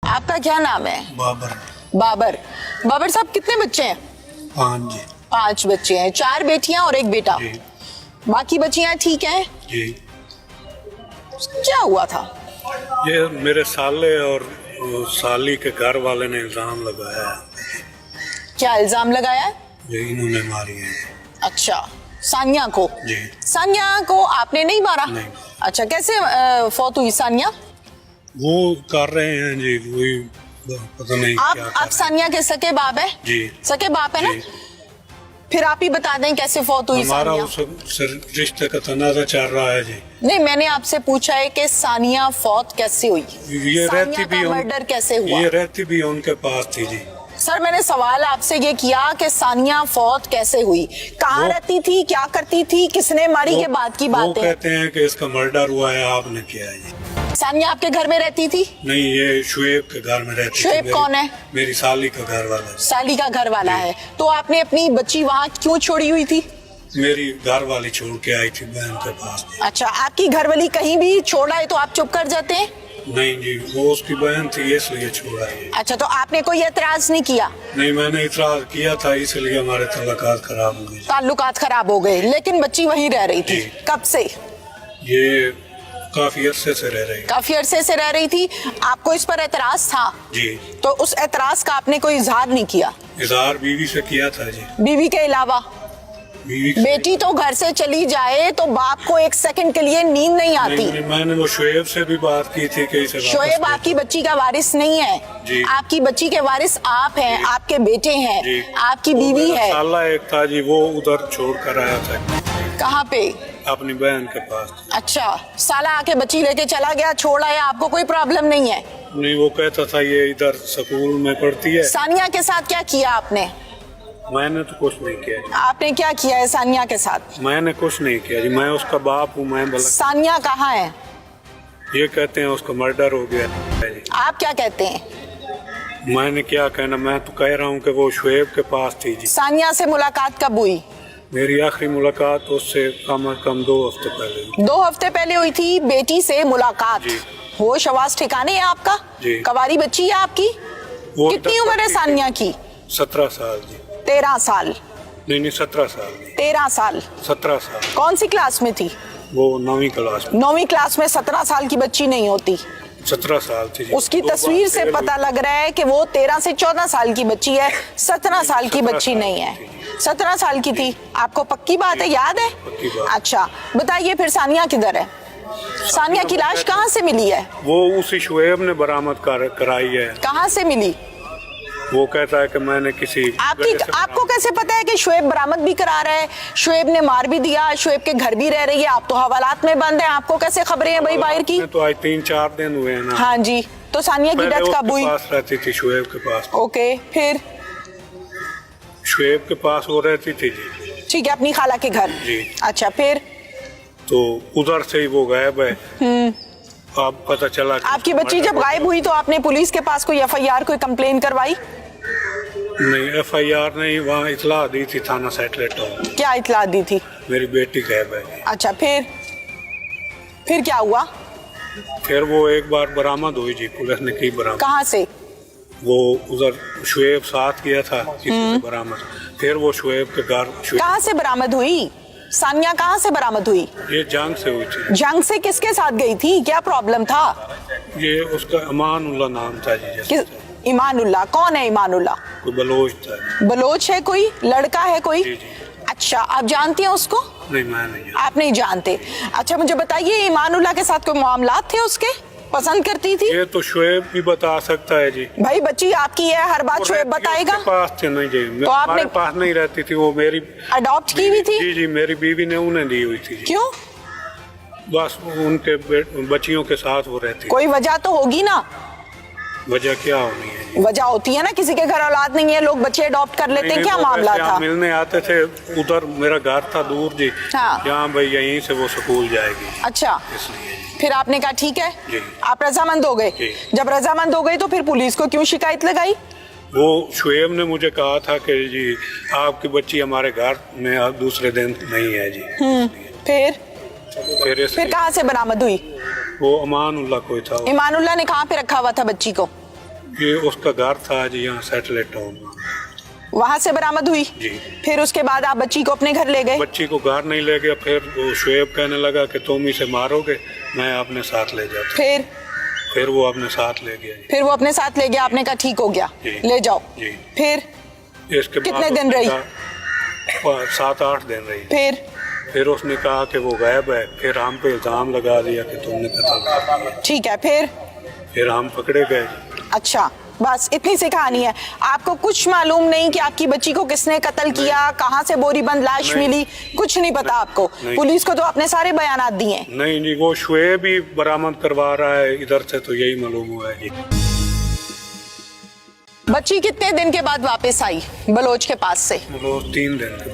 आपका क्या नाम है? बाबर। बाबर। बाबर साहब कितने बच्चे हैं? 5 जी। 5 बच्चे हैं, 4 बेटियां और 1 बेटा। जी। बाकी बच्चियां ठीक हैं? जी। क्या हुआ था? ये मेरे साले और साली के घर वाले ने इल्जाम लगाया है। क्या इल्जाम लगाया है? ये इन्होंने मारी है। अच्छा, सानिया को? जी। सानिया को आपने नहीं मारा? नहीं। अच्छा, कैसे फौत हुई सानिया? वो कर रहे हैं जी, वही पता नहीं क्या कर आप रहे हैं। सानिया के सके बाप है? जी। सके बाप है ना? जी। फिर आप ही बता दें कैसे फौत हुई हमारा सानिया? उस रिश्ते का तनाजा चल रहा है जी। नहीं, मैंने आपसे पूछा है कि सानिया फौत कैसे हुई? ये रहती भी मर्डर कैसे हुआ? ये रहती भी उनके पास थी जी। सर, मैंने सवाल आपसे ये किया कि सानिया फौत कैसे हुई, कहाँ रहती थी, क्या करती थी, किसने मारी के बाद की वो बात है? कहते हैं कि इसका मर्डर हुआ है, आपने किया है जी। सानिया आपके घर में रहती थी? नहीं, ये शुएब के घर में रहती थी। शुएब कौन है? मेरी साली का घर वाला है। साली का घर वाला है। तो आपने अपनी बच्ची वहाँ क्यों छोड़ी हुई थी? मेरी घर वाली छोड़ के आई थी बहन के पास। अच्छा, आपकी घरवाली कहीं भी छोड़ा है तो आप चुप कर जाते हैं? नहीं जी, वो उसकी बहन थी इसलिए छोड़ा है। अच्छा, तो आपने कोई एतराज नहीं किया? नहीं, मैंने इतराज किया था, इसलिए हमारे तल्लुकात खराब हो गए। ताल्लुकात खराब हो गए, लेकिन बच्ची वहीं रह रही थी? जी। कब से? ये काफी अरसे से रह रही। काफी अरसे से रह रही थी। आपको इस पर एतराज था? जी। तो उस एतराज का आपने कोई इजहार नहीं किया? इजहार बीवी से किया था जी। बीवी के अलावा? बीवी से। बेटी तो घर से चली जाए तो बाप को एक सेकंड के लिए नींद नहीं आती। नहीं, मैंने वो शुएब से भी बात की थी कि इसे शोएब आपकी बच्ची का वारिस नहीं है। जी। आपकी बच्ची के वारिस आप हैं, आपके बेटे हैं, जी। आपकी बीवी है। साला एक था जी, वो उधर छोड़ कर आया था कहाँ पे? अपनी बहन के पास। अच्छा, साला आके बच्ची लेके चला गया, छोड़ आया, आपको कोई प्रॉब्लम नहीं है? नहीं, वो कहता था ये इधर स्कूल में पढ़ती है। सानिया के साथ क्या किया आपने? मैंने तो कुछ नहीं किया जी। आपने क्या किया है सानिया के साथ? मैंने कुछ नहीं किया जी, मैं उसका बाप हूँ। मैं बोला सानिया कहाँ है? ये कहते हैं उसका मर्डर हो गया है जी। आप क्या कहते हैं? मैंने क्या कहना, मैं तो कह रहा हूँ कि वो शुएब के पास थी जी। सानिया से मुलाकात कब हुई? मेरी आखिरी मुलाकात उससे कम से कम 2 हफ्ते पहले हुई। 2 हफ्ते पहले हुई थी बेटी से मुलाकात? जी। होश आवाज ठिकाने है आपका? जी। कवारी बच्ची है आपकी? वो कितनी उम्र है सानिया की? 17 साल जी। 13 साल? नहीं, 17 साल। 13 साल? 17 साल। कौन सी क्लास में थी? वो 9वीं क्लास में। 9वीं क्लास में 17 साल की बच्ची नहीं होती। 17 साल थी जी। उसकी 2 तस्वीर बार से फेल पता हुई। लग रहा है कि वो 13 से 14 साल की बच्ची है, 17 साल की 17 बच्ची साल नहीं है। की थी। 17 साल की थी। आपको पक्की बात है, याद है? पक्की बात। अच्छा, बताइए फिर सानिया किधर है? सानिया की लाश कहाँ से मिली है? वो उसी शुएब ने बरामद कराई है। कहाँ से मिली? वो कहता है कि मैंने किसी आपको कैसे पता है कि शुएब बरामद भी करा रहा है, शुएब ने मार भी दिया, शुएब के घर भी रह रही है? आप तो हवालात में बंद हैं, आपको कैसे खबरें हैं भाई बाहर की? तो आज 3-4 दिन हुए हैं ना। हाँ जी, तो सानिया की डेथ कब हुई? पास रहती थी शुएब के पास। ओके, फिर? शुएब के पास वो रहती थी जी। ठीक है, अपनी खाला के घर? जी। अच्छा, फिर? तो उधर से ही वो गायब है। अब पता चला कि आपकी बच्ची जब गायब हुई तो आपने पुलिस के पास कोई FIR, कोई कंप्लेन करवाई? नहीं, FIR नहीं, वहाँ इतला दी थी थाना सैटेलाइट टाउन। क्या इतला दी थी? मेरी बेटी गायब है। अच्छा, फिर क्या हुआ? फिर वो एक बार बरामद हुई जी, पुलिस ने की बरामद। कहाँ से? वो उधर शुएब साथ किया था किसी से बरामद। फिर वो शुएब के घर कहाँ से बरामद हुई? सानिया कहाँ से बरामद हुई? ये जंग से हुई थी। जंग से किसके साथ गई थी? क्या प्रॉब्लम था? ये उसका अमानुल्लाह नाम था जी। जैसे ईमानुल्लाह? कौन है ईमानुल्लाह? कोई बलोच था। बलोच है? कोई लड़का है कोई? जी जी। अच्छा, आप जानती हैं उसको? नहीं, मैं नहीं। आप नहीं जानते? अच्छा, मुझे बताइए, ईमानुल्लाह के साथ कोई मामलात थे उसके? पसंद करती थी? ये तो शुएब भी बता सकता है जी। भाई बच्ची आपकी है, हर बात शुएब बताएगा? उसके पास थे नहीं जी, तो आपने हमारे पास नहीं रहती थी वो। मेरी अडॉप्ट की हुई थी? जी जी, मेरी बीवी ने उन्हें दी हुई थी जी। क्यों? बस उनके बच्चियों के साथ वो रहती। कोई वजह तो होगी ना? वजह क्या होनी है जी? वजह होती है ना, किसी के घर औलाद नहीं है, लोग बच्चे अडॉप्ट कर लेते हैं, क्या मामला था? मिलने आते थे उधर, मेरा घर था दूर जी। हाँ। यहाँ भाई यहीं से वो स्कूल जाएगी, अच्छा, इसलिए। फिर आपने कहा ठीक है, जी। आप रजामंद हो गए? जी। जब रजामंद हो गए तो फिर पुलिस को क्यों शिकायत लगाई? वो शुएब ने मुझे कहा था कि जी आपकी बच्ची हमारे घर में अब दूसरे दिन नहीं है जी। फिर कहाँ से बरामद हुई? वो अमानुल्लाह कोई था। ईमानुल्लाह ने कहाँ पे रखा हुआ था बच्ची को? ये उसका घर था जी यहाँ सैटेलाइट टाउन में। वहां से बरामद हुई। जी। फिर उसके बाद आप बच्ची को अपने घर ले गए। बच्ची को घर नहीं ले गया, फिर वो शुएब कहने लगा कि तुम इसे मारोगे, मैं अपने साथ ले जाता। फिर वो अपने साथ ले गया जी। फिर वो अपने साथ ले गया, आपने कहा ठीक हो गया जी। ले जाओ जी। फिर इसके कितने बाद दिन उसने रही? कहा 7-8 दिन रही। फिर उसने कहा कि वो गायब है, फिर हम पे इल्जाम लगा दिया कि तुमने कत्ल कर दिया। ठीक है फिर हम पकड़े गए। अच्छा, बस इतनी सी कहानी है। आपको कुछ मालूम नहीं कि आपकी बच्ची को किसने कत्ल किया, कहाँ से बोरीबंद लाश मिली, कुछ नहीं पता आपको? पुलिस को तो आपने सारे बयानात दिए। नहीं, वो शुएब भी बरामद करवा रहा है इधर से, तो यही मालूम हुआ है जी। बच्ची कितने दिन के बाद वापस आई बलोच के पास से?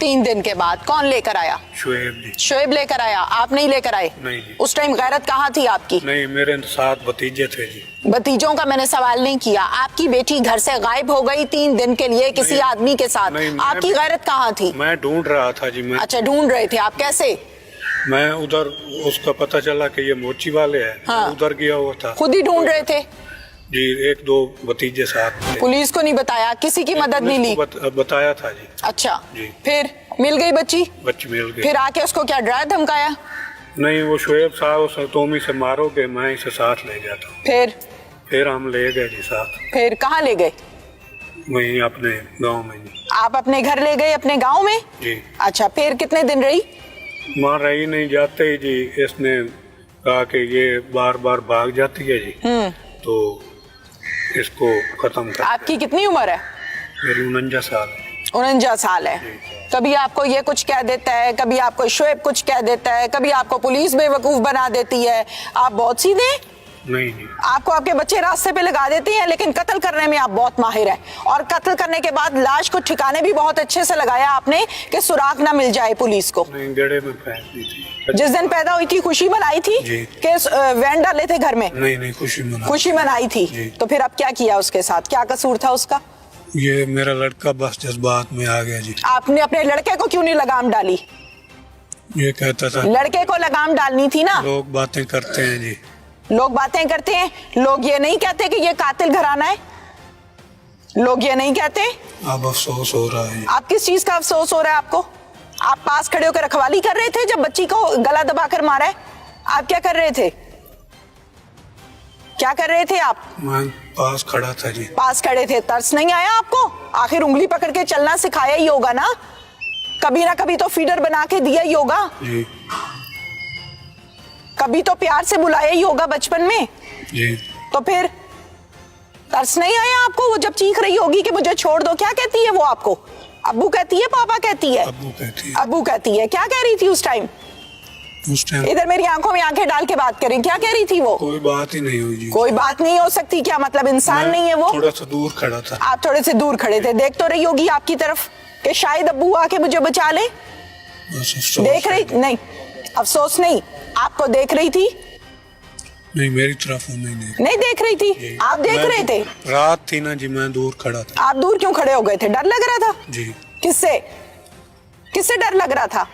3 दिन के बाद। कौन लेकर आया? शुएब जी। शुएब लेकर आया, आप नहीं लेकर आए? नहीं जी। उस टाइम गैरत कहाँ थी आपकी? नहीं, मेरे 7 भतीजे थे जी। भतीजों का मैंने सवाल नहीं किया। आपकी बेटी घर से गायब हो गई 3 दिन के लिए किसी आदमी के साथ, आपकी गैरत कहाँ थी? मैं ढूंढ रहा था जी। अच्छा, ढूंढ रहे थे आप, कैसे? मैं उधर, उसका पता चला कि ये मोची वाले हैं। हाँ। उधर गया हुआ था। खुद ही ढूंढ रहे थे जी? 1-2 भतीजे साथ थे। पुलिस को नहीं बताया? किसी की मदद नहीं ली? बताया था जी। अच्छा जी। फिर मिल गई बच्ची? बच्ची मिल गई। फिर आके उसको क्या डराया धमकाया? नहीं, वो शुएब साहब उसे तुम इसे मारोगे, मैं इसे साथ ले जाता हूँ। फिर हम ले गए जी साथ। फिर कहाँ ले गए? वहीं अपने गांव में जी। आप अपने घर ले गए, अपने गांव में? जी। अच्छा, फिर कितने दिन रही? मां रही नहीं, जाते ही जी इसने कहा कि ये बार बार भाग जाती है जी, तो इसको खत्म कर। आपकी कितनी उम्र है? मेरी 49 साल है। 49 साल है। कभी आपको ये कुछ कह देता है, कभी आपको शुएब कुछ कह देता है, कभी आपको पुलिस बेवकूफ बना देती है। आप बहुत सीधे? नहीं जी। आपको आपके बच्चे रास्ते पे लगा देती हैं, लेकिन कत्ल करने में आप बहुत माहिर हैं। और कत्ल करने के बाद लाश को ठिकाने भी बहुत अच्छे से लगाया आपने कि सुराग ना मिल जाए पुलिस को। नहीं, गड़े में फेंक दी थी। जिस दिन पैदा हुई थी खुशी मनाई थी कि वैन डाले थे घर में? नहीं, खुशी मनाई थी। तो फिर अब क्या किया उसके साथ, क्या कसूर था उसका? ये मेरा लड़का बस जज्बात में आ गया जी। आपने अपने लड़के को क्यों नहीं लगाम डाली? ये कहता था लड़के को लगाम डालनी थी ना। लोग बातें करते हैं जी। लोग बातें करते हैं, लोग ये नहीं कहते कि ये कातिल घराना है? लोग ये नहीं कहते? अब अफसोस हो रहा है। आप किस चीज का अफसोस हो रहा है आपको? आप पास खड़े होकर रखवाली कर रहे थे जब बच्ची को गला दबाकर मारा है? आप क्या कर रहे थे? क्या कर रहे थे आप? मैं पास खड़ा था जी। पास खड़े थे, तरस नहीं आया आपको? आखिर उंगली पकड़ के चलना सिखाया ही होगा ना, कभी ना कभी तो फीडर बना के दिया ही होगा जी। कभी तो प्यार से बुलाया ही होगा बचपन में जी। तो फिर तरस नहीं आया आपको? वो जब चीख रही होगी कि मुझे छोड़ दो, क्या कहती है वो आपको? अब्बू कहती है, पापा कहती है? अब्बू कहती है। अब्बू कहती है। क्या कह रही थी उस टाइम? इधर मेरी आंखों में आंखें डाल के बात करें, क्या कह रही थी वो? कोई बात ही नहीं हुई जी। कोई बात नहीं हो सकती? क्या मतलब इंसान नहीं है वो? थोड़ा सा दूर खड़ा था। आप थोड़े से दूर खड़े थे, देख तो रही होगी आपकी तरफ कि शायद अब्बू आके मुझे बचा ले। देख रही नहीं, अफसोस नहीं, आपको देख रही थी? नहीं, मेरी तरफ नहीं देख रही थी। आप देख रहे थे? रात थी ना जी, मैं दूर खड़ा था। आप दूर क्यों खड़े हो गए थे? डर लग रहा था जी। किससे? किससे डर लग रहा था?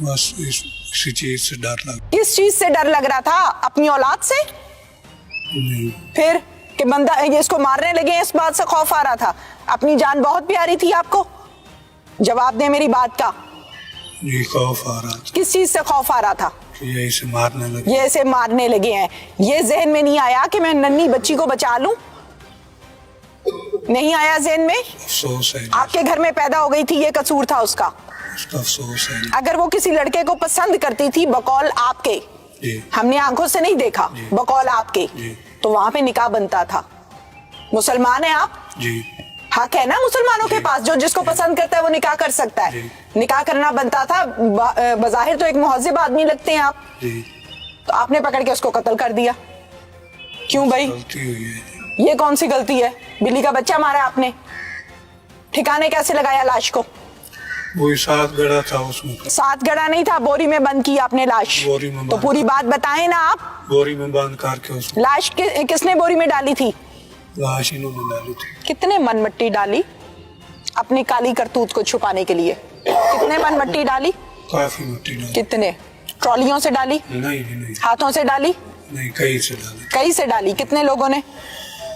बस इसी चीज से डर लग। किस चीज से डर लग रहा था? अपनी औलाद से? नहीं। फिर कि बंदा ये इसको मारने लगे, इस बात से खौफ आ रहा था? अपनी जान बहुत प्यारी थी आपको? जवाब दे मेरी बात का। जी, खौफ आ रहा था। किस चीज से खौफ आ रहा था? ये इसे मारने लगे। ये इसे मारने लगे हैं। ये जहन में नहीं आया कि मैं नन्ही बच्ची को बचा लूं? नहीं आया जहन में? अफसोस है। आपके घर में पैदा हो गई थी, ये कसूर था उसका? उसका अफसोस है। अगर वो किसी लड़के को पसंद करती थी बकौल आपके, जी। हमने आंखों से नहीं देखा, बकौल आपके, तो वहां पे निकाह बनता था। मुसलमान है आप? जी। हक है ना मुसलमानों के पास, जो जिसको पसंद करता है वो निकाह कर सकता है। निकाह करना बनता था। बज़ाहिर तो एक मुहज़्ज़िब आदमी लगते हैं आप, तो आपने पकड़ के उसको कत्ल कर दिया। क्यों भाई? गलती हुई है। ये कौन सी गलती है? बिल्ली का बच्चा मारा आपने, ठिकाने कैसे लगाया लाश को? वही 7 गड़ा था उसमें। 7 गड़ा नहीं था, बोरी में बंद की आपने लाश। बोरी में तो पूरी बात बताएं ना आप। बोरी में बंद करके उसमें। लाश किसने बोरी में डाली थी? लाश इन्होंने डाली थी। कितने मन मिट्टी डाली अपनी काली करतूत को छुपाने के लिए? कितने मन मिट्टी डाली? काफी मिट्टी डाली। कितने? ट्रॉलियों से डाली? नहीं। हाथों से डाली? नहीं, कई से डाली। कई से डाली। कितने लोगों ने?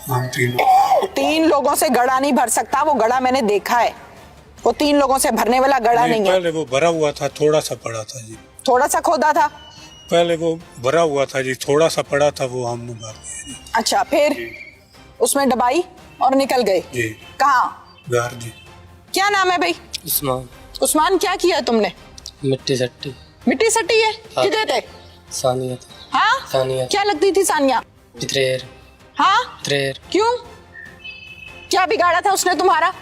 हम तीनों। 3 लोगों से गड़ा नहीं भर सकता, वो गड़ा मैंने देखा है, वो 3 लोगों से भरने वाला गड़ा नहीं है। पहले वो भरा हुआ था, थोड़ा सा पड़ा था जी। थोड़ा सा खोदा था। पहले वो भरा हुआ था जी, थोड़ा सा पड़ा था, वो हमने भर दिया जी। अच्छा, फिर जी। उसमें दबाई और निकल गए। जी। कहाँ? घर जी। क्या नाम है भाई? उस्मान। उस्मान, क्या किया है तुमने? मिट्टी सट्टी। मिट्टी सट्टी है? हाँ। किधर थे? सानिया था। हाँ? सानिया। क्या लगती थी सानिया? त्रेर। हाँ? त्रेर। क्यों? क्या बिगाड़ा था उसने तुम्हारा?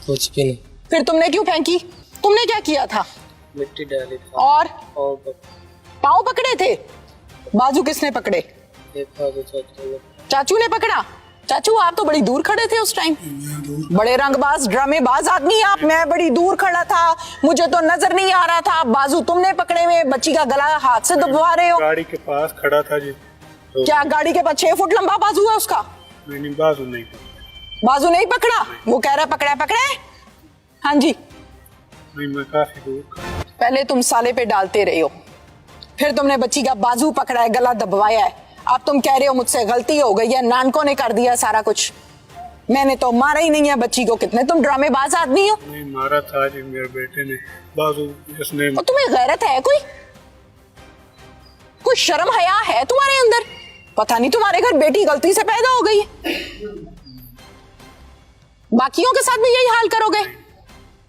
कुछ भी नहीं। फिर तुमने क्यों फेंकी? तुमने क्या किया था? मिट्टी डाली था। और और पाँव पकड़े थे? बाजू किसने पकड़े? एक बाजू चाचू ने। चाचू ने पकड़ा? चाचू, आप तो बड़ी दूर खड़े थे उस टाइम, बड़े रंगबाज ड्रामेबाज आदमी आप। मैं बड़ी दूर खड़ा था, मुझे तो नजर नहीं आ रहा था। बाजू तुमने पकड़े हुए, बच्ची का गला हाथ से दबवा रहे हो। गाड़ी के पास खड़ा था जी। तो क्या गाड़ी के पास 6 फुट लंबा बाजू है उसका? मैंने बाजू नहीं पकड़ा। बाजू नहीं पकड़ा? वो कह रहा पकड़ा पकड़े। हाँ जी। नहीं, मैं काफी दूर खड़ा। पहले तुम साले पे डालते रहे हो, फिर तुमने बच्ची का बाजू पकड़ा है, गला दबवाया है। अब तुम कह रहे हो मुझसे गलती हो गई है, नानकों ने कर दिया सारा कुछ, मैंने तो मारा ही नहीं है बच्ची को। कितने तुम ड्रामेबाज आदमी हो। नहीं मारा था जी मेरे बेटे ने, बाजू इसने। और तुम्हें गैरत है कोई शर्म हया है तुम्हारे अंदर? पता नहीं तुम्हारे घर बेटी गलती से पैदा हो गई है, बाकियों के साथ भी यही हाल करोगे?